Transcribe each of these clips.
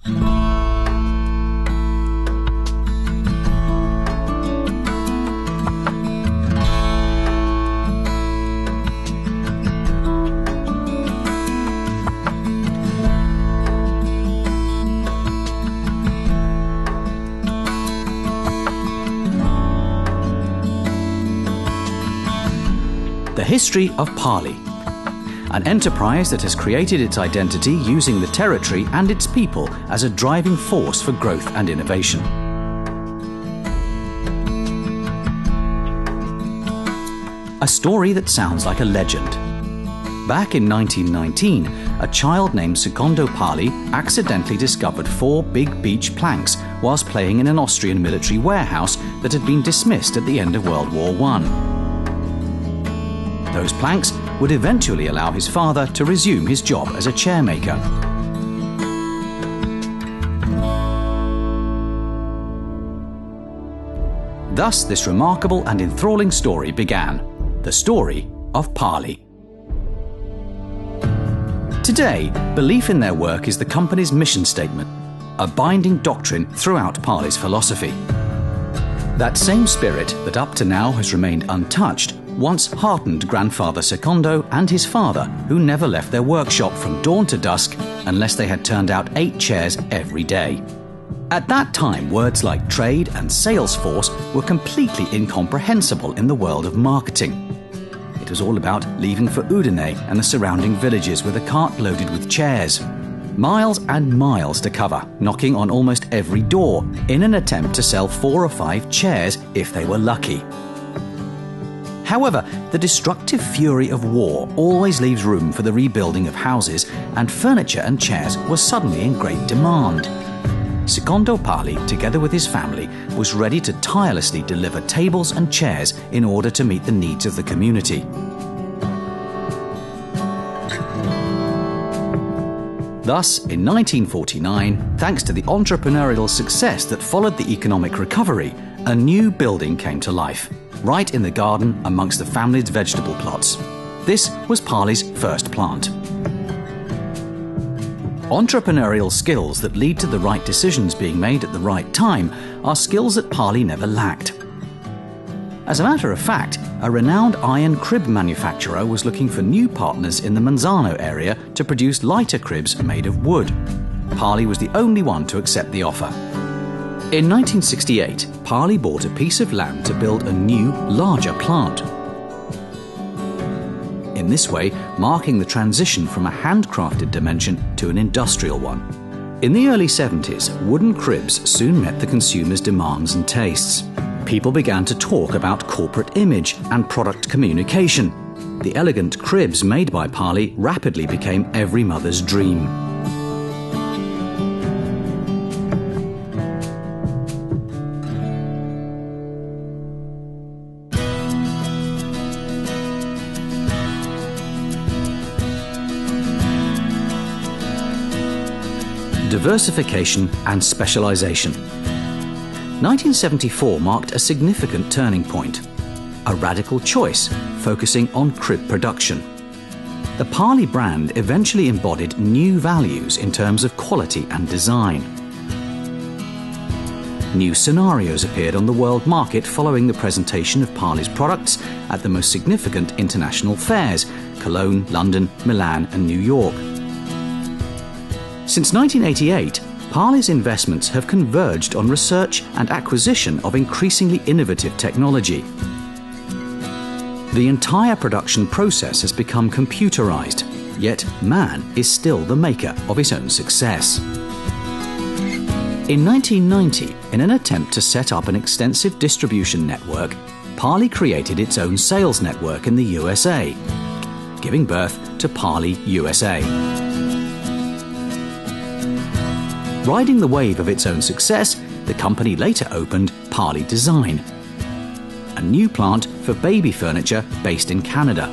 The history of Pali, an enterprise that has created its identity using the territory and its people as a driving force for growth and innovation. A story that sounds like a legend. Back in 1919, a child named Secondo Pali accidentally discovered 4 big beech planks whilst playing in an Austrian military warehouse that had been dismissed at the end of World War I. Those planks would eventually allow his father to resume his job as a chairmaker. Thus, this remarkable and enthralling story began, the story of Pali. Today, belief in their work is the company's mission statement, a binding doctrine throughout Pali's philosophy. That same spirit that up to now has remained untouched once heartened grandfather Secondo and his father, who never left their workshop from dawn to dusk unless they had turned out 8 chairs every day. At that time, words like trade and sales force were completely incomprehensible in the world of marketing. It was all about leaving for Udine and the surrounding villages with a cart loaded with chairs. Miles and miles to cover, knocking on almost every door in an attempt to sell 4 or 5 chairs if they were lucky. However, the destructive fury of war always leaves room for the rebuilding of houses, and furniture and chairs were suddenly in great demand. Secondo Pali, together with his family, was ready to tirelessly deliver tables and chairs in order to meet the needs of the community. Thus, in 1949, thanks to the entrepreneurial success that followed the economic recovery, a new building came to life, right in the garden amongst the family's vegetable plots. This was Pali's first plant. Entrepreneurial skills that lead to the right decisions being made at the right time are skills that Pali never lacked. As a matter of fact, a renowned iron crib manufacturer was looking for new partners in the Manzano area to produce lighter cribs made of wood. Pali was the only one to accept the offer. In 1968, Pali bought a piece of land to build a new, larger plant. In this way, marking the transition from a handcrafted dimension to an industrial one. In the early 70s, wooden cribs soon met the consumer's demands and tastes. People began to talk about corporate image and product communication. The elegant cribs made by Pali rapidly became every mother's dream. Diversification and specialization. 1974 marked a significant turning point, a radical choice focusing on crib production. The Pali brand eventually embodied new values in terms of quality and design. New scenarios appeared on the world market following the presentation of Pali's products at the most significant international fairs, Cologne, London, Milan and New York. Since 1988, Pali's investments have converged on research and acquisition of increasingly innovative technology. The entire production process has become computerized, yet man is still the maker of his own success. In 1990, in an attempt to set up an extensive distribution network, Pali created its own sales network in the USA, giving birth to Pali USA. Riding the wave of its own success, the company later opened Pali Design, a new plant for baby furniture based in Canada.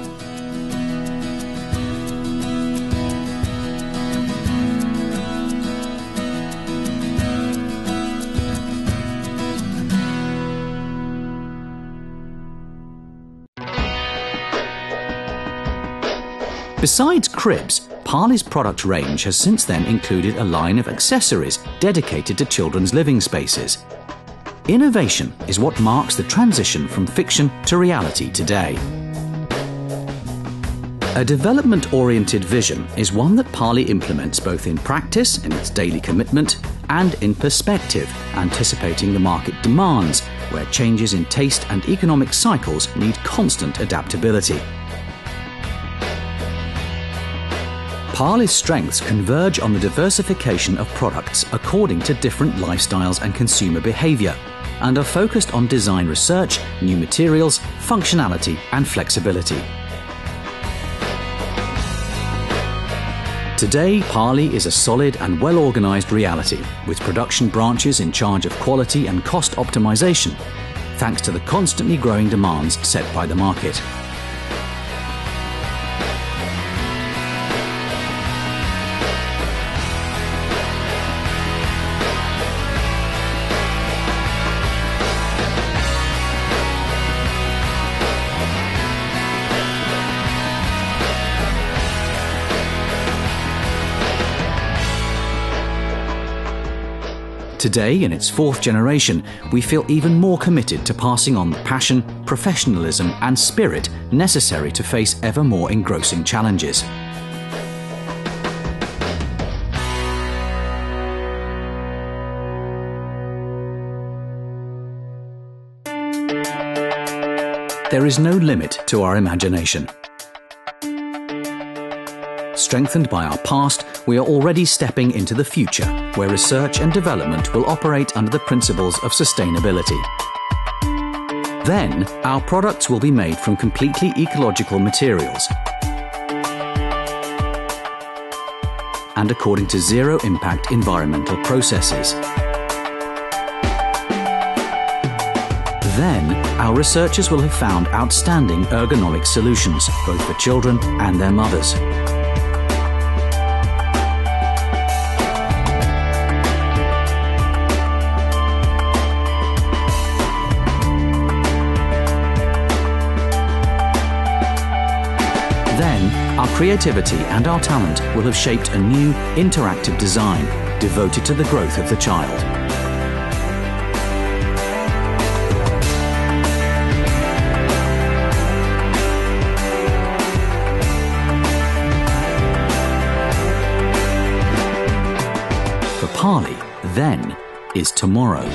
Besides cribs, Pali's product range has since then included a line of accessories dedicated to children's living spaces. Innovation is what marks the transition from fiction to reality today. A development-oriented vision is one that Pali implements both in practice, in its daily commitment, and in perspective, anticipating the market demands, where changes in taste and economic cycles need constant adaptability. Pali's strengths converge on the diversification of products according to different lifestyles and consumer behavior, and are focused on design research, new materials, functionality, and flexibility. Today, Pali is a solid and well-organized reality, with production branches in charge of quality and cost optimization, thanks to the constantly growing demands set by the market. Today, in its fourth generation, we feel even more committed to passing on the passion, professionalism, and spirit necessary to face ever more engrossing challenges. There is no limit to our imagination. Strengthened by our past, we are already stepping into the future, where research and development will operate under the principles of sustainability. Then, our products will be made from completely ecological materials and according to zero-impact environmental processes. Then, our researchers will have found outstanding ergonomic solutions, both for children and their mothers. Then, our creativity and our talent will have shaped a new, interactive design devoted to the growth of the child. For Pali, then is tomorrow.